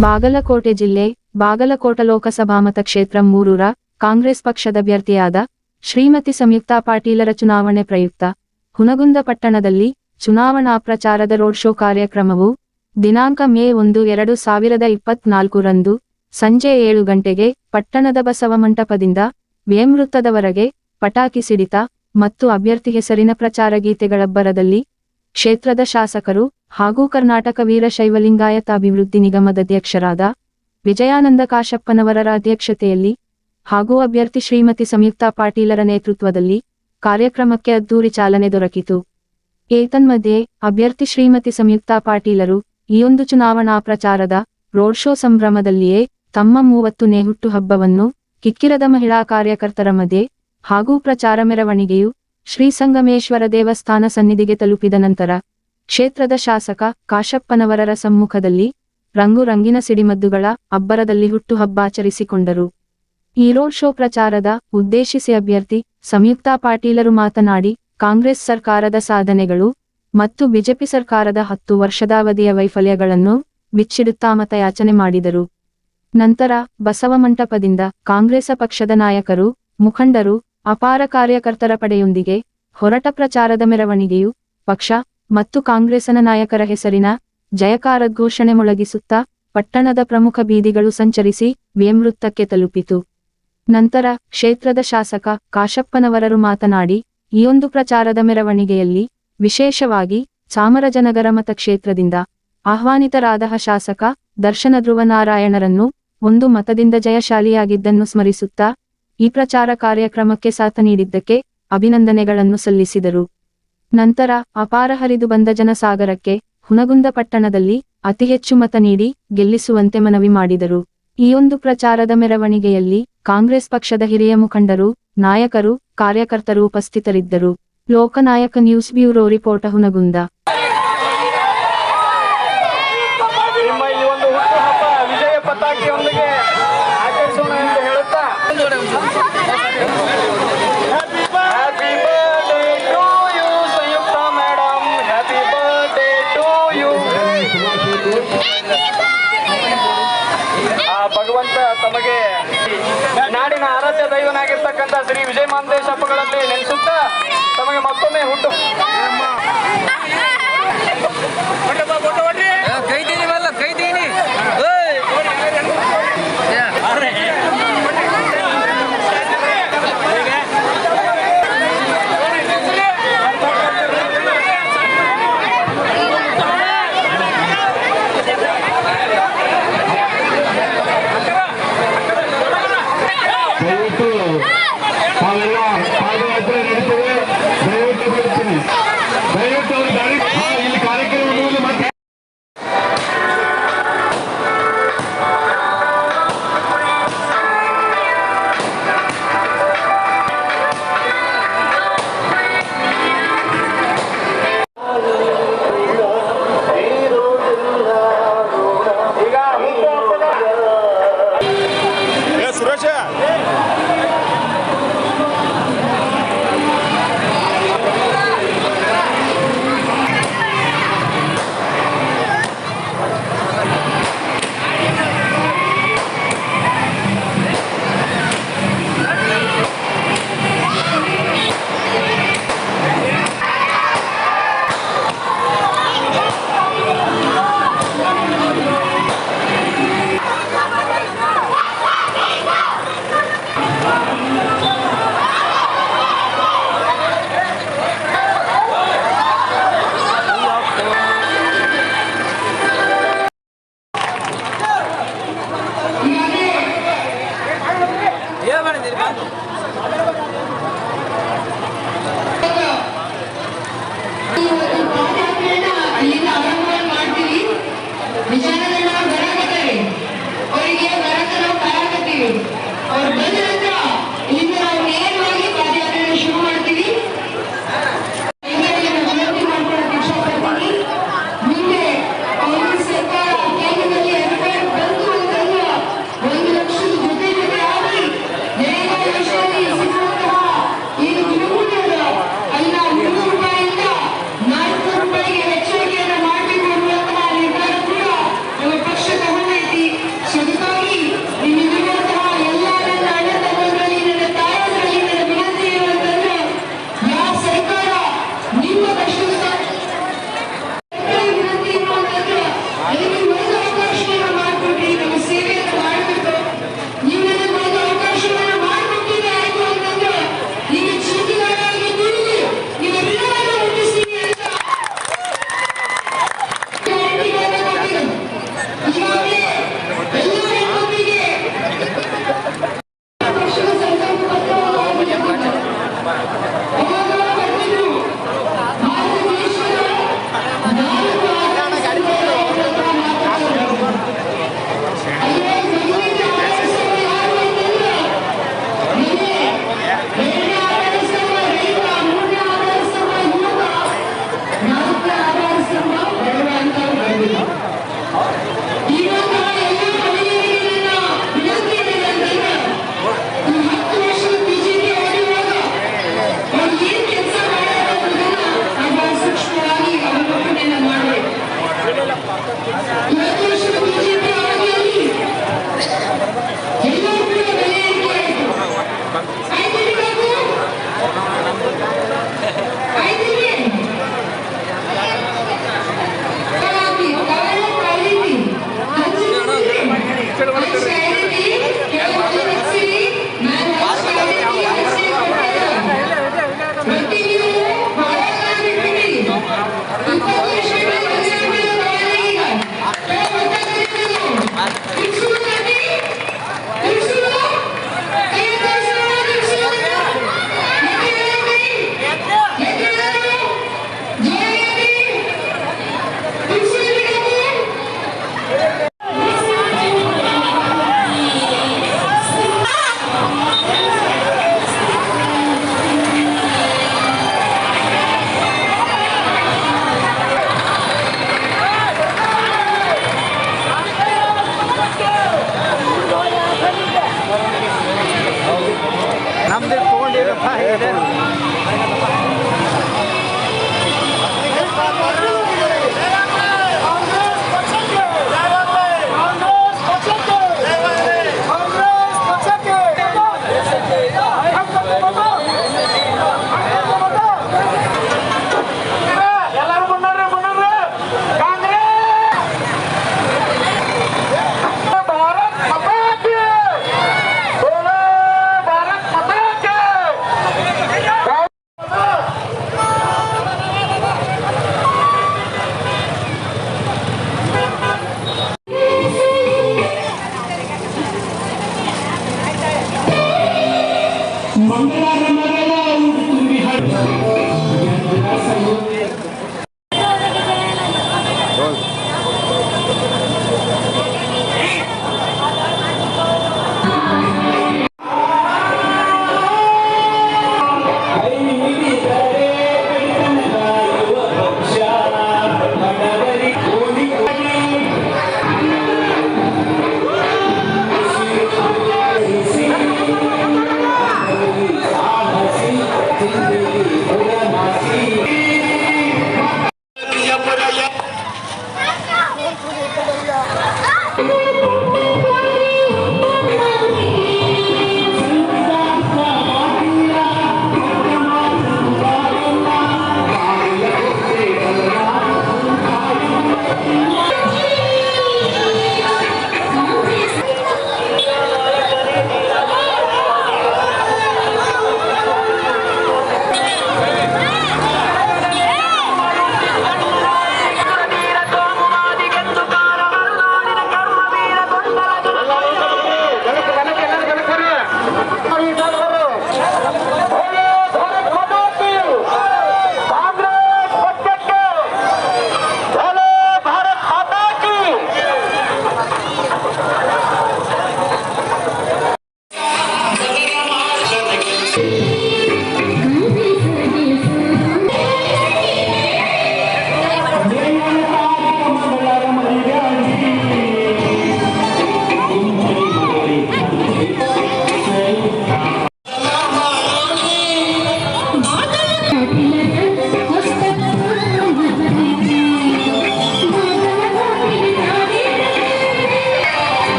ಬಾಗಲಕೋಟೆ ಜಿಲ್ಲೆ ಬಾಗಲಕೋಟೆ ಲೋಕಸಭಾ ಮತಕ್ಷೇತ್ರ 3ರ ಕಾಂಗ್ರೆಸ್ ಪಕ್ಷದ ಅಭ್ಯರ್ಥಿಯಾದ ಶ್ರೀಮತಿ ಸಂಯುಕ್ತಾ ಪಾಟೀಲರ ಚುನಾವಣೆ ಪ್ರಯುಕ್ತ ಹುನಗುಂದ ಪಟ್ಟಣದಲ್ಲಿ ಚುನಾವಣಾ ಪ್ರಚಾರದ ರೋಡ್ ಶೋ ಕಾರ್ಯಕ್ರಮವು ದಿನಾಂಕ ಮೇ 1, 2024 ರಂದು ಸಂಜೆ 7 ಗಂಟೆಗೆ ಪಟ್ಟಣದ ಬಸವ ಮಂಟಪದಿಂದ ವೇಮವೃತ್ತದವರೆಗೆ ಪಟಾಕಿ ಸಿಡಿತ ಮತ್ತು ಅಭ್ಯರ್ಥಿ ಹೆಸರಿನ ಪ್ರಚಾರ ಗೀತೆಗಳಬ್ಬರದಲ್ಲಿ ಕ್ಷೇತ್ರದ ಶಾಸಕರು ಹಾಗೂ ಕರ್ನಾಟಕ ವೀರಶೈವ ಲಿಂಗಾಯತ ಅಭಿವೃದ್ಧಿ ನಿಗಮದ ಅಧ್ಯಕ್ಷರಾದ ವಿಜಯಾನಂದ ಕಾಶಪ್ಪನವರರ ಅಧ್ಯಕ್ಷತೆಯಲ್ಲಿ ಹಾಗೂ ಅಭ್ಯರ್ಥಿ ಶ್ರೀಮತಿ ಸಂಯುಕ್ತಾ ಪಾಟೀಲರ ನೇತೃತ್ವದಲ್ಲಿ ಕಾರ್ಯಕ್ರಮಕ್ಕೆ ಅದ್ದೂರಿ ಚಾಲನೆ ದೊರಕಿತು. ಏತನ್ಮಧ್ಯೆ ಅಭ್ಯರ್ಥಿ ಶ್ರೀಮತಿ ಸಂಯುಕ್ತಾ ಪಾಟೀಲರು ಈ ಒಂದು ಚುನಾವಣಾ ಪ್ರಚಾರದ ರೋಡ್ ಶೋ ಸಂಭ್ರಮದಲ್ಲಿಯೇ ತಮ್ಮ 30ನೇ ಹುಟ್ಟುಹಬ್ಬವನ್ನು ಕಿಕ್ಕಿರದ ಮಹಿಳಾ ಕಾರ್ಯಕರ್ತರ ಮಧ್ಯೆ ಹಾಗೂ ಪ್ರಚಾರ ಮೆರವಣಿಗೆಯು ಶ್ರೀ ಸಂಗಮೇಶ್ವರ ದೇವಸ್ಥಾನ ಸನ್ನಿಧಿಗೆ ತಲುಪಿದ ನಂತರ ಕ್ಷೇತ್ರದ ಶಾಸಕ ಕಾಶಪ್ಪನವರರ ಸಮ್ಮುಖದಲ್ಲಿ ರಂಗಿನ ಸಿಡಿಮದ್ದುಗಳ ಅಬ್ಬರದಲ್ಲಿ ಹುಟ್ಟುಹಬ್ಬ ಆಚರಿಸಿಕೊಂಡರು. ಈ ರೋಡ್ ಶೋ ಪ್ರಚಾರದ ಉದ್ದೇಶಿಸಿ ಅಭ್ಯರ್ಥಿ ಸಂಯುಕ್ತಾ ಪಾಟೀಲರು ಮಾತನಾಡಿ ಕಾಂಗ್ರೆಸ್ ಸರ್ಕಾರದ ಸಾಧನೆಗಳು ಮತ್ತು ಬಿಜೆಪಿ ಸರ್ಕಾರದ 10 ವರ್ಷದ ಅವಧಿಯ ವೈಫಲ್ಯಗಳನ್ನು ಬಿಚ್ಚಿಡುತ್ತಾ ಮತಯಾಚನೆ ಮಾಡಿದರು. ನಂತರ ಬಸವ ಮಂಟಪದಿಂದ ಕಾಂಗ್ರೆಸ್ ಪಕ್ಷದ ನಾಯಕರು, ಮುಖಂಡರು, ಅಪಾರ ಕಾರ್ಯಕರ್ತರ ಪಡೆಯೊಂದಿಗೆ ಹೊರಟ ಪ್ರಚಾರದ ಮೆರವಣಿಗೆಯು ಪಕ್ಷ ಮತ್ತು ಕಾಂಗ್ರೆಸ್ನ ನಾಯಕರ ಹೆಸರಿನ ಜಯಕಾರಘೋಷಣೆ ಮೊಳಗಿಸುತ್ತಾ ಪಟ್ಟಣದ ಪ್ರಮುಖ ಬೀದಿಗಳು ಸಂಚರಿಸಿ ವೇಮವೃತ್ತಕ್ಕೆ ತಲುಪಿತು. ನಂತರ ಕ್ಷೇತ್ರದ ಶಾಸಕ ಕಾಶಪ್ಪನವರರು ಮಾತನಾಡಿ ಈ ಒಂದು ಪ್ರಚಾರದ ಮೆರವಣಿಗೆಯಲ್ಲಿ ವಿಶೇಷವಾಗಿ ಚಾಮರಾಜನಗರ ಮತಕ್ಷೇತ್ರದಿಂದ ಆಹ್ವಾನಿತರಾದ ಶಾಸಕ ದರ್ಶನ ಧ್ರುವನಾರಾಯಣರನ್ನು 1 ಮತದಿಂದ ಜಯಶಾಲಿಯಾಗಿದ್ದನ್ನು ಸ್ಮರಿಸುತ್ತಾ ಈ ಪ್ರಚಾರ ಕಾರ್ಯಕ್ರಮಕ್ಕೆ ಸಾಥ ನೀಡಿದ್ದಕ್ಕೆ ಅಭಿನಂದನೆಗಳನ್ನು ಸಲ್ಲಿಸಿದರು. ನಂತರ ಅಪಾರ ಹರಿದು ಬಂದ ಜನಸಾಗರಕ್ಕೆ ಹುನಗುಂದ ಪಟ್ಟಣದಲ್ಲಿ ಅತಿ ಹೆಚ್ಚು ಮತ ನೀಡಿ ಗೆಲ್ಲಿಸುವಂತೆ ಮನವಿ ಮಾಡಿದರು. ಈ ಒಂದು ಪ್ರಚಾರದ ಮೆರವಣಿಗೆಯಲ್ಲಿ ಕಾಂಗ್ರೆಸ್ ಪಕ್ಷದ ಹಿರಿಯ ಮುಖಂಡರು, ನಾಯಕರು, ಕಾರ್ಯಕರ್ತರು ಉಪಸ್ಥಿತರಿದ್ದರು. ಲೋಕನಾಯಕ ನ್ಯೂಸ್ ಬ್ಯೂರೋ ರಿಪೋರ್ಟ್ ಹುನಗುಂದ. ಭಗವಂತ ತಮಗೆ ನಾಡಿನ ಆರಾಧ್ಯ ದೈವನಾಗಿರ್ತಕ್ಕಂಥ ಶ್ರೀ ವಿಜಯ ಮಾಂತೇಶಪ್ಪಗಳಲ್ಲಿ ನೆನೆಸುತ್ತಾ ತಮಗೆ ಮತ್ತೊಮ್ಮೆ ಹುಟ್ಟು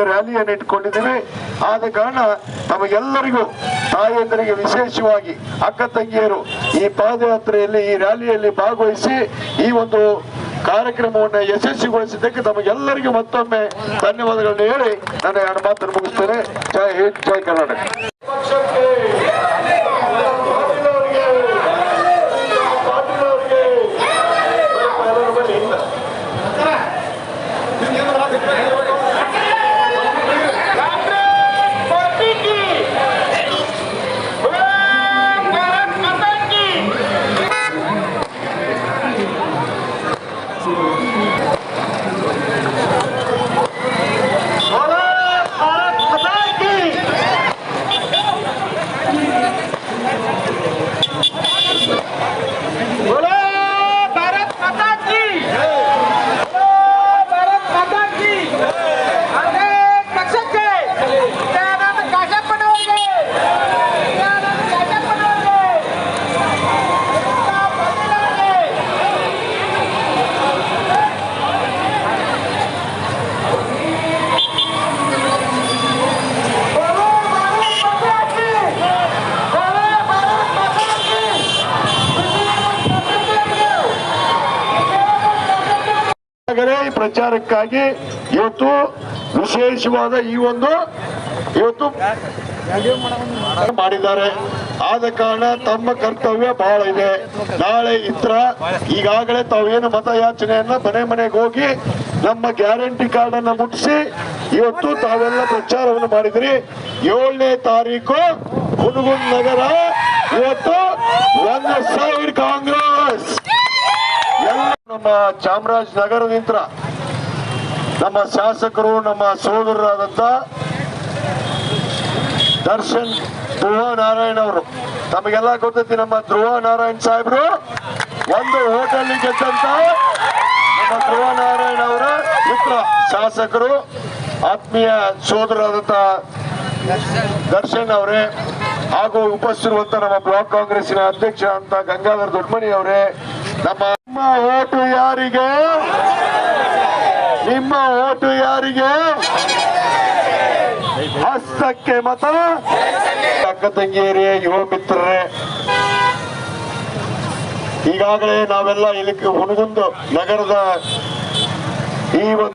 ರ್ಯಾಲಿಯನ್ನು ಇಟ್ಕೊಂಡಿದ್ದೀವಿ. ಆದ ಕಾರಣ ನಮಗೆಲ್ಲರಿಗೂ ತಾಯಂದರಿಗೆ ವಿಶೇಷವಾಗಿ ಅಕ್ಕ ತಂಗಿಯರು ಈ ಪಾದಯಾತ್ರೆಯಲ್ಲಿ ಈ ರ್ಯಾಲಿಯಲ್ಲಿ ಭಾಗವಹಿಸಿ ಈ ಒಂದು ಕಾರ್ಯಕ್ರಮವನ್ನು ಯಶಸ್ವಿಗೊಳಿಸಿದ್ದಕ್ಕೆ ನಮಗೆಲ್ಲರಿಗೂ ಮತ್ತೊಮ್ಮೆ ಧನ್ಯವಾದಗಳನ್ನು ಹೇಳಿ ನನ್ನ ಎರಡು ಮಾತನ್ನು ಮುಗಿಸ್ತೇನೆ. ಜೈ ಹಿಂದ್, ಜೈ ಕರ್ನಾಟಕ. ಪ್ರಚಾರಕ್ಕಾಗಿ ಇವತ್ತು ವಿಶೇಷವಾದ ಈ ಒಂದು ಇವತ್ತು ಮಾಡಿದ್ದಾರೆ. ಆದ ಕಾರಣ ತಮ್ಮ ಕರ್ತವ್ಯ ಬಹಳ ಇದೆ. ನಾಳೆ ಇತ್ರ ಈಗಾಗಲೇ ತಾವೇನು ಮತಯಾಚನೆಯನ್ನ ಮನೆ ಮನೆಗೆ ಹೋಗಿ ನಮ್ಮ ಗ್ಯಾರಂಟಿ ಕಾರ್ಡ್ ಅನ್ನ ಮುಟ್ಟಿಸಿ ಇವತ್ತು ತಾವೆಲ್ಲ ಪ್ರಚಾರವನ್ನು ಮಾಡಿದ್ರಿ. 7ನೇ ತಾರೀಕು ಹುನಗುಂದ ನಗರ ಇವತ್ತು 1,000 ಕಾಂಗ್ರೆಸ್ ಚಾಮರಾಜನಗರದಿಂದ ನಮ್ಮ ಶಾಸಕರು, ನಮ್ಮ ಸೋದರರಾದಂತ ದರ್ಶನ್ ಧ್ರುವ ನಾರಾಯಣ್ ಅವರು, ತಮಗೆಲ್ಲ ಗೊತ್ತೈತಿ. ನಮ್ಮ ಧ್ರುವ ನಾರಾಯಣ್ ಸಾಹೇಬ್ರು ಒಂದು ಹೋಟೆಲ್ ಗೆದ್ದಂತ ನಮ್ಮ ಧ್ರುವ ನಾರಾಯಣ್ ಅವರ ಮಿತ್ರ ಶಾಸಕರು, ಆತ್ಮೀಯ ಸೋದರರಾದಂತ ದರ್ಶನ್ ಅವರೇ, ಹಾಗೂ ಉಪಸ್ಥಿರುವಂತ ನಮ್ಮ ಬ್ಲಾಕ್ ಕಾಂಗ್ರೆಸ್ಸಿನ ಅಧ್ಯಕ್ಷ ಅಂತ ಗಂಗಾಧರ್ ದೊಡ್ಡಮನಿ ಅವರೇ, ನಮ್ಮ ಓಟು ಯಾರಿಗೆ? ನಿಮ್ಮ ಓಟು ಯಾರಿಗೆ? ಹಸ್ತಕ್ಕೆ ಮತ. ಅಕ್ಕ ತಂಗಿಯರೇ, ಯುವ ಮಿತ್ರರೇ, ಈಗಾಗಲೇ ನಾವೆಲ್ಲ ಇಲ್ಲಿ ಹುನಗುಂದ ನಗರದ ಈ ಒಂದು